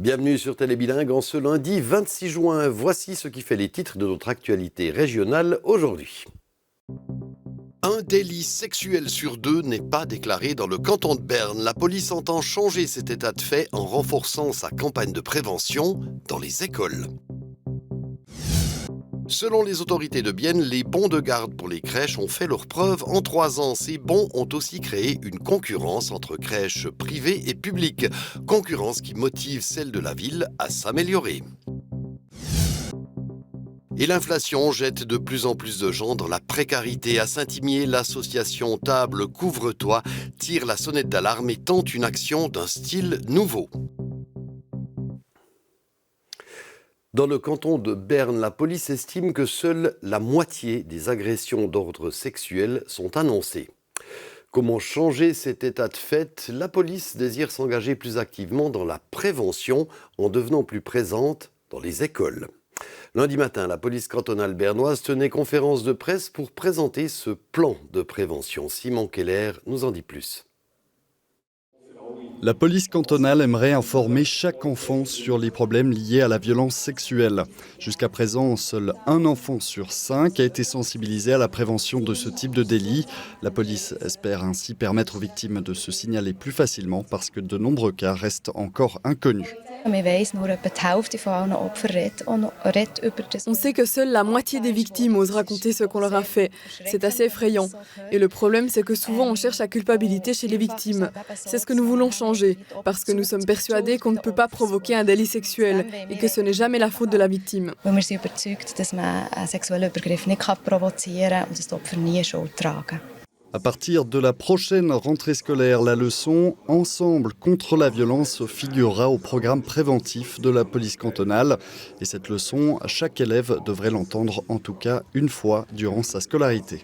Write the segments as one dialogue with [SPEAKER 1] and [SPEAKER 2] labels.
[SPEAKER 1] Bienvenue sur Télébilingue en ce lundi 26 juin. Voici ce qui fait les titres de notre actualité régionale aujourd'hui. Un délit sexuel sur 2 n'est pas déclaré dans le canton de Berne. La police entend changer cet état de fait en renforçant sa campagne de prévention dans les écoles. Selon les autorités de Bienne, les bons de garde pour les crèches ont fait leurs preuves en 3 ans. Ces bons ont aussi créé une concurrence entre crèches privées et publiques. Concurrence qui motive celle de la ville à s'améliorer. Et l'inflation jette de plus en plus de gens dans la précarité. À Saint-Imier, l'association Table Couvre-toi tire la sonnette d'alarme et tente une action d'un style nouveau. Dans le canton de Berne, la police estime que seule la moitié des agressions d'ordre sexuel sont annoncées. Comment changer cet état de fait? La police désire s'engager plus activement dans la prévention en devenant plus présente dans les écoles. Lundi matin, la police cantonale bernoise tenait conférence de presse pour présenter ce plan de prévention. Simon Keller nous en dit plus.
[SPEAKER 2] La police cantonale aimerait informer chaque enfant sur les problèmes liés à la violence sexuelle. Jusqu'à présent, seul un enfant sur 5 a été sensibilisé à la prévention de ce type de délit. La police espère ainsi permettre aux victimes de se signaler plus facilement parce que de nombreux cas restent encore inconnus.
[SPEAKER 3] On sait que seule la moitié des victimes osent raconter ce qu'on leur a fait. C'est assez effrayant. Et le problème, c'est que souvent on cherche la culpabilité chez les victimes. C'est ce que nous voulons changer, parce que nous sommes persuadés qu'on ne peut pas provoquer un délit sexuel et que ce n'est jamais la faute de la victime.
[SPEAKER 2] À partir de la prochaine rentrée scolaire, la leçon « Ensemble contre la violence » figurera au programme préventif de la police cantonale. Et cette leçon, chaque élève devrait l'entendre en tout cas une fois durant sa scolarité.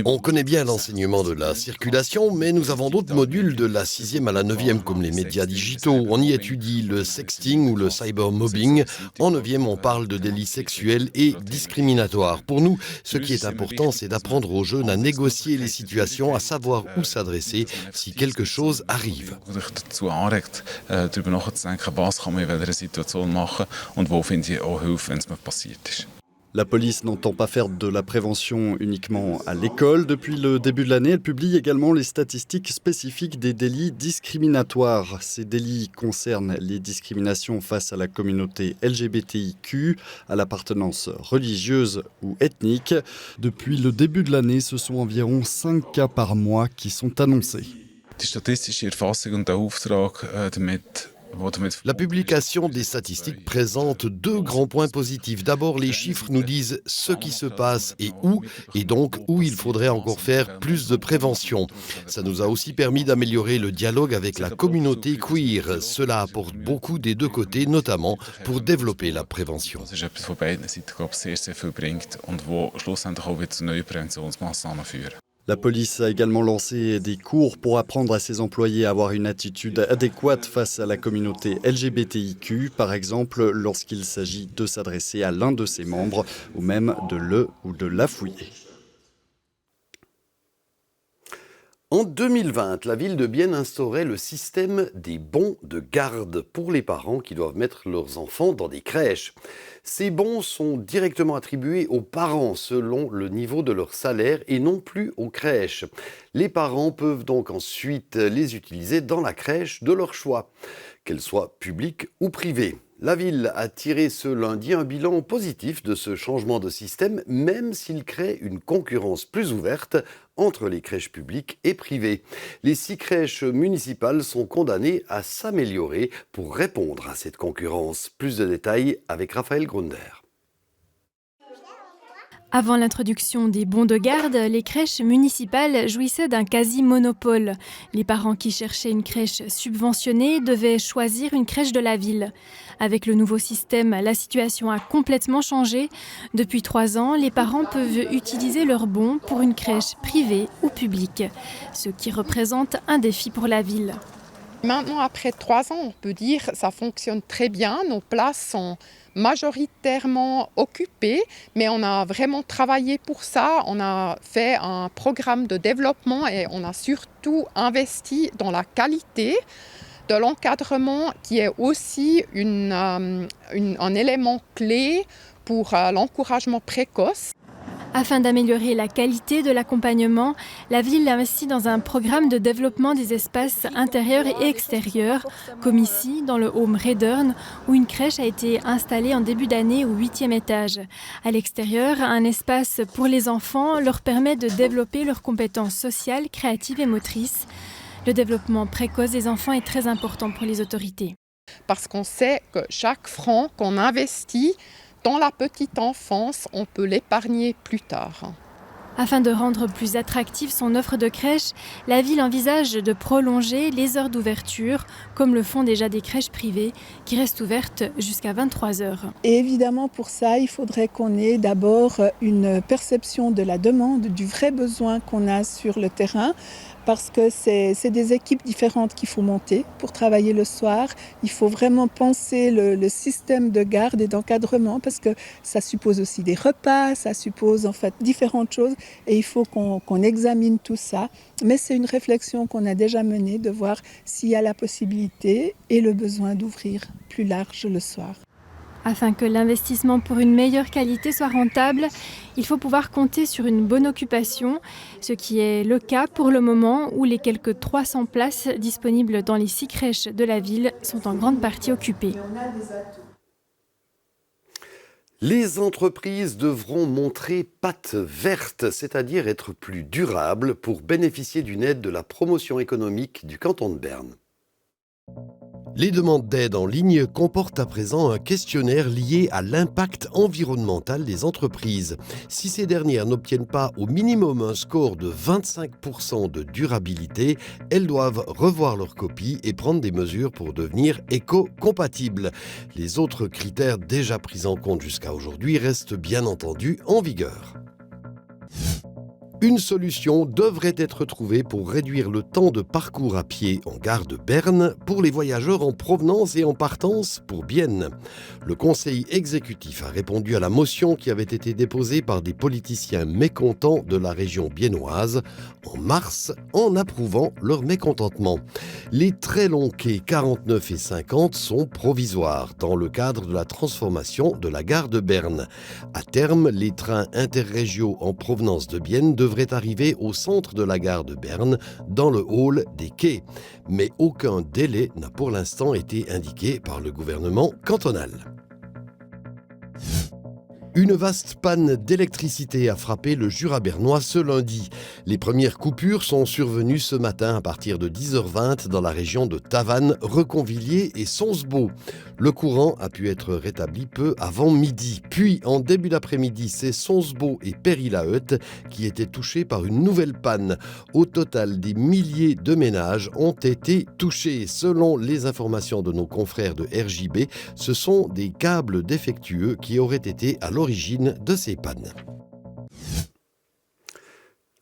[SPEAKER 1] On connaît bien l'enseignement de la circulation, mais nous avons d'autres modules de la 6e à la 9e, comme les médias digitaux. On y étudie le sexting ou le cybermobbing. En 9e, on parle de délits sexuels et discriminatoires. Pour nous, ce qui est important, c'est d'apprendre aux jeunes à négocier les situations, à savoir où s'adresser si quelque chose arrive.
[SPEAKER 2] La police n'entend pas faire de la prévention uniquement à l'école. Depuis le début de l'année, elle publie également les statistiques spécifiques des délits discriminatoires. Ces délits concernent les discriminations face à la communauté LGBTIQ, à l'appartenance religieuse ou ethnique. Depuis le début de l'année, ce sont environ 5 cas par mois qui sont annoncés.
[SPEAKER 1] La publication des statistiques présente 2 grands points positifs. D'abord, les chiffres nous disent ce qui se passe et donc où il faudrait encore faire plus de prévention. Ça nous a aussi permis d'améliorer le dialogue avec la communauté queer. Cela apporte beaucoup des 2 côtés, notamment pour développer la prévention.
[SPEAKER 2] La police a également lancé des cours pour apprendre à ses employés à avoir une attitude adéquate face à la communauté LGBTIQ, par exemple lorsqu'il s'agit de s'adresser à l'un de ses membres ou même de le ou de la fouiller.
[SPEAKER 1] En 2020, la ville de Bienne instaurait le système des bons de garde pour les parents qui doivent mettre leurs enfants dans des crèches. Ces bons sont directement attribués aux parents selon le niveau de leur salaire et non plus aux crèches. Les parents peuvent donc ensuite les utiliser dans la crèche de leur choix, qu'elle soit publique ou privée. La ville a tiré ce lundi un bilan positif de ce changement de système, même s'il crée une concurrence plus ouverte entre les crèches publiques et privées. Les 6 crèches municipales sont condamnées à s'améliorer pour répondre à cette concurrence. Plus de détails avec Raphaël Grunder.
[SPEAKER 4] Avant l'introduction des bons de garde, les crèches municipales jouissaient d'un quasi-monopole. Les parents qui cherchaient une crèche subventionnée devaient choisir une crèche de la ville. Avec le nouveau système, la situation a complètement changé. Depuis 3 ans, les parents peuvent utiliser leurs bons pour une crèche privée ou publique, ce qui représente un défi pour la ville.
[SPEAKER 5] Maintenant, après 3 ans, on peut dire que ça fonctionne très bien. Nos places sont majoritairement occupées, mais on a vraiment travaillé pour ça. On a fait un programme de développement et on a surtout investi dans la qualité. de l'encadrement qui est aussi un élément clé pour l'encouragement précoce.
[SPEAKER 4] Afin d'améliorer la qualité de l'accompagnement, la ville investit dans un programme de développement des espaces intérieurs et extérieurs, comme ici, dans le home Redern, où une crèche a été installée en début d'année au 8e étage. À l'extérieur, un espace pour les enfants leur permet de développer leurs compétences sociales, créatives et motrices. Le développement précoce des enfants est très important pour les autorités.
[SPEAKER 5] Parce qu'on sait que chaque franc qu'on investit dans la petite enfance, on peut l'épargner plus tard.
[SPEAKER 4] Afin de rendre plus attractive son offre de crèche, la ville envisage de prolonger les heures d'ouverture, comme le font déjà des crèches privées, qui restent ouvertes jusqu'à 23 heures.
[SPEAKER 6] Et évidemment, pour ça, il faudrait qu'on ait d'abord une perception de la demande, du vrai besoin qu'on a sur le terrain, parce que c'est des équipes différentes qu'il faut monter pour travailler le soir. Il faut vraiment penser le système de garde et d'encadrement, parce que ça suppose aussi des repas, ça suppose en fait différentes choses, et il faut qu'on examine tout ça. Mais c'est une réflexion qu'on a déjà menée, de voir s'il y a la possibilité et le besoin d'ouvrir plus large le soir.
[SPEAKER 4] Afin que l'investissement pour une meilleure qualité soit rentable, il faut pouvoir compter sur une bonne occupation, ce qui est le cas pour le moment où les quelques 300 places disponibles dans les 6 crèches de la ville sont en grande partie occupées.
[SPEAKER 1] Les entreprises devront montrer patte verte, c'est-à-dire être plus durables pour bénéficier d'une aide de la promotion économique du canton de Berne. Les demandes d'aide en ligne comportent à présent un questionnaire lié à l'impact environnemental des entreprises. Si ces dernières n'obtiennent pas au minimum un score de 25% de durabilité, elles doivent revoir leur copie et prendre des mesures pour devenir éco-compatibles. Les autres critères déjà pris en compte jusqu'à aujourd'hui restent bien entendu en vigueur. Une solution devrait être trouvée pour réduire le temps de parcours à pied en gare de Berne pour les voyageurs en provenance et en partance pour Bienne. Le Conseil exécutif a répondu à la motion qui avait été déposée par des politiciens mécontents de la région biennoise en mars en approuvant leur mécontentement. Les très longs quais 49 et 50 sont provisoires dans le cadre de la transformation de la gare de Berne. À terme, les trains interrégiaux en provenance de Bienne devraient arriver au centre de la gare de Berne, dans le hall des quais. Mais aucun délai n'a pour l'instant été indiqué par le gouvernement cantonal. Une vaste panne d'électricité a frappé le Jura bernois ce lundi. Les premières coupures sont survenues ce matin à partir de 10h20 dans la région de Tavannes, Reconvilliers et Sonsbeau. Le courant a pu être rétabli peu avant midi. Puis, en début d'après-midi, c'est Sonsbeau et Péry-la-Heutte qui étaient touchés par une nouvelle panne. Au total, des milliers de ménages ont été touchés. Selon les informations de nos confrères de RJB, ce sont des câbles défectueux qui auraient été à l'origine de ces pannes.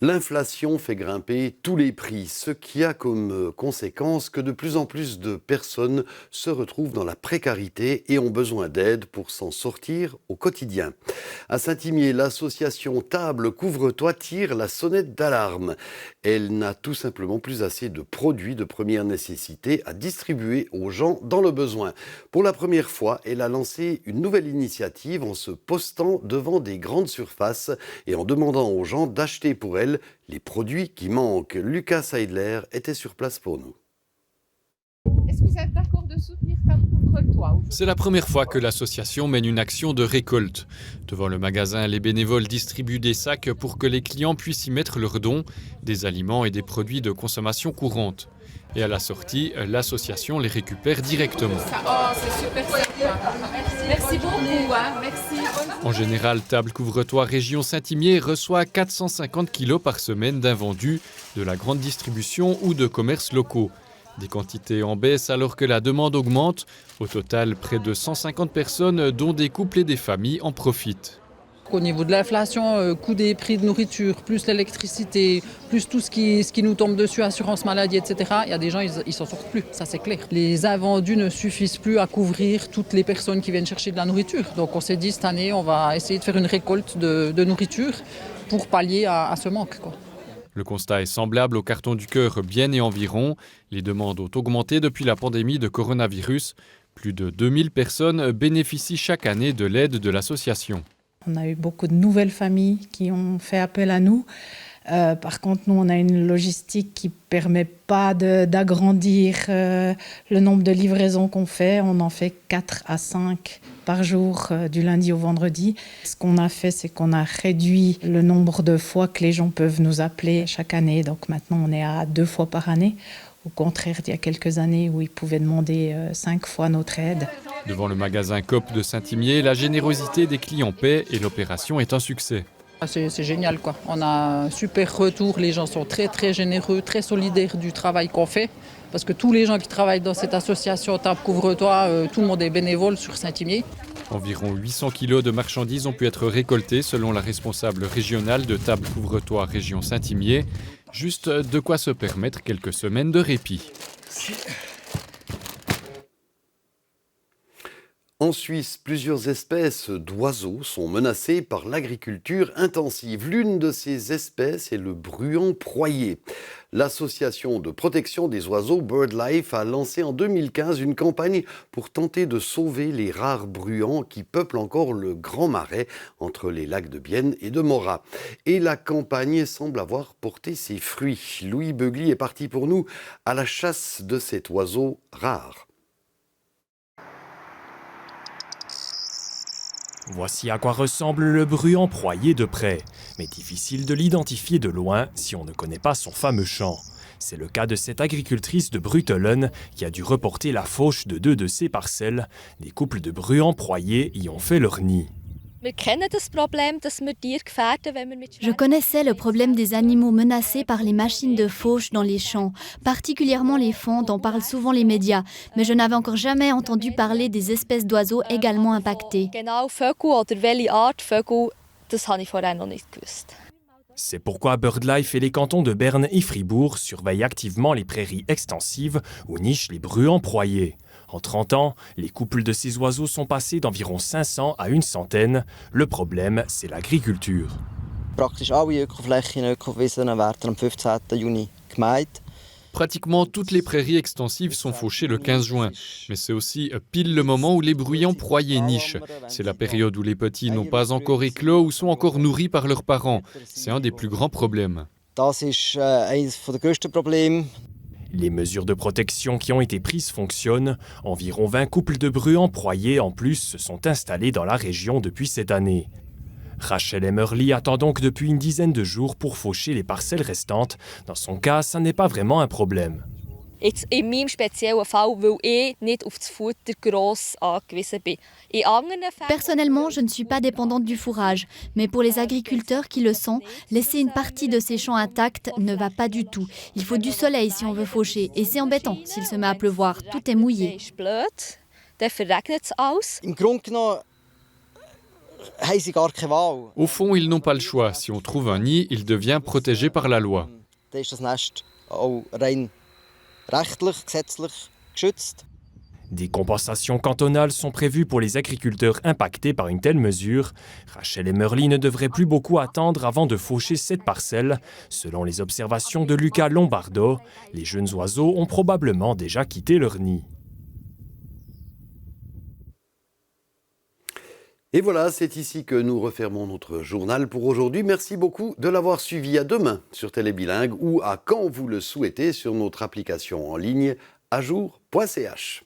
[SPEAKER 1] L'inflation fait grimper tous les prix, ce qui a comme conséquence que de plus en plus de personnes se retrouvent dans la précarité et ont besoin d'aide pour s'en sortir au quotidien. À Saint-Imier, l'association Table Couvre-toi tire la sonnette d'alarme. Elle n'a tout simplement plus assez de produits de première nécessité à distribuer aux gens dans le besoin. Pour la première fois, elle a lancé une nouvelle initiative en se postant devant des grandes surfaces et en demandant aux gens d'acheter pour elle les produits qui manquent. Lucas Seidler était sur place pour nous.
[SPEAKER 7] Est-ce que vous êtes d'accord de soutenir Table Couvre-toi ?
[SPEAKER 8] C'est la première fois que l'association mène une action de récolte. Devant le magasin, les bénévoles distribuent des sacs pour que les clients puissent y mettre leurs dons, des aliments et des produits de consommation courante. Et à la sortie, l'association les récupère directement.
[SPEAKER 7] Oh, c'est super sympa. Merci beaucoup. Merci.
[SPEAKER 8] En général, Table Couvre-toi Région Saint-Imier reçoit 450 kilos par semaine d'invendus, de la grande distribution ou de commerces locaux. Des quantités en baisse alors que la demande augmente. Au total, près de 150 personnes, dont des couples et des familles, en profitent.
[SPEAKER 9] Au niveau de l'inflation, coût des prix de nourriture, plus l'électricité, plus tout ce qui nous tombe dessus, assurance maladie, etc. Il y a des gens, ils s'en sortent plus, ça c'est clair. Les invendus ne suffisent plus à couvrir toutes les personnes qui viennent chercher de la nourriture. Donc on s'est dit cette année, on va essayer de faire une récolte de nourriture pour pallier à ce manque, quoi.
[SPEAKER 8] Le constat est semblable au carton du cœur Bienne et environ. Les demandes ont augmenté depuis la pandémie de coronavirus. Plus de 2000 personnes bénéficient chaque année de l'aide de l'association.
[SPEAKER 10] On a eu beaucoup de nouvelles familles qui ont fait appel à nous. Par contre, nous, on a une logistique qui ne permet pas d'agrandir le nombre de livraisons qu'on fait. On en fait 4 à 5 par jour, du lundi au vendredi. Ce qu'on a fait, c'est qu'on a réduit le nombre de fois que les gens peuvent nous appeler chaque année. Donc maintenant, on est à 2 fois par année. Au contraire, il y a quelques années où ils pouvaient demander 5 fois notre aide.
[SPEAKER 8] Devant le magasin Coop de Saint-Imier, la générosité des clients paie et l'opération est un succès.
[SPEAKER 9] C'est génial, quoi. On a un super retour, les gens sont très très généreux, très solidaires du travail qu'on fait. Parce que tous les gens qui travaillent dans cette association Table Couvre-toi, tout le monde est bénévole sur Saint-Imier.
[SPEAKER 8] Environ 800 kilos de marchandises ont pu être récoltés selon la responsable régionale de Table Couvre-toi région Saint-Imier. Juste de quoi se permettre quelques semaines de répit.
[SPEAKER 1] En Suisse, plusieurs espèces d'oiseaux sont menacées par l'agriculture intensive. L'une de ces espèces est le bruant broyé. L'association de protection des oiseaux BirdLife a lancé en 2015 une campagne pour tenter de sauver les rares bruants qui peuplent encore le Grand Marais entre les lacs de Bienne et de Morat. Et la campagne semble avoir porté ses fruits. Louis Beugli est parti pour nous à la chasse de cet oiseau rare.
[SPEAKER 11] Voici à quoi ressemble le bruant broyé de près, mais difficile de l'identifier de loin si on ne connaît pas son fameux chant. C'est le cas de cette agricultrice de Brutelen qui a dû reporter la fauche de 2 de ses parcelles. Des couples de bruants broyés y ont fait leur nid.
[SPEAKER 12] Je connaissais le problème des animaux menacés par les machines de fauche dans les champs, particulièrement les faons dont parlent souvent les médias, mais je n'avais encore jamais entendu parler des espèces d'oiseaux également impactées.
[SPEAKER 11] C'est pourquoi BirdLife et les cantons de Berne et Fribourg surveillent activement les prairies extensives où nichent les bruants broyés. En 30 ans, les couples de ces oiseaux sont passés d'environ 500 à une centaine. Le problème, c'est l'agriculture.
[SPEAKER 8] Pratiquement toutes les prairies extensives sont fauchées le 15 juin. Mais c'est aussi pile le moment où les bruants broyés nichent. C'est la période où les petits n'ont pas encore éclos ou sont encore nourris par leurs parents. C'est un des plus grands problèmes.
[SPEAKER 11] Les mesures de protection qui ont été prises fonctionnent. Environ 20 couples de bruants broyés en plus se sont installés dans la région depuis cette année. Rachel Emmerly attend donc depuis une dizaine de jours pour faucher les parcelles restantes. Dans son cas, ça n'est pas vraiment un problème.
[SPEAKER 12] Personnellement, je ne suis pas dépendante du fourrage, mais pour les agriculteurs qui le sont, laisser une partie de ces champs intacts ne va pas du tout. Il faut du soleil si on veut faucher, et c'est embêtant s'il se met à pleuvoir, tout est mouillé.
[SPEAKER 8] Au fond, ils n'ont pas le choix. Si on trouve un nid, il devient protégé par la loi.
[SPEAKER 11] Des compensations cantonales sont prévues pour les agriculteurs impactés par une telle mesure. Rachel Emmerly ne devrait plus beaucoup attendre avant de faucher cette parcelle. Selon les observations de Luca Lombardo, les jeunes oiseaux ont probablement déjà quitté leur nid.
[SPEAKER 1] Et voilà, c'est ici que nous refermons notre journal pour aujourd'hui. Merci beaucoup de l'avoir suivi. À demain sur Télé Bilingue ou à quand vous le souhaitez sur notre application en ligne ajour.ch.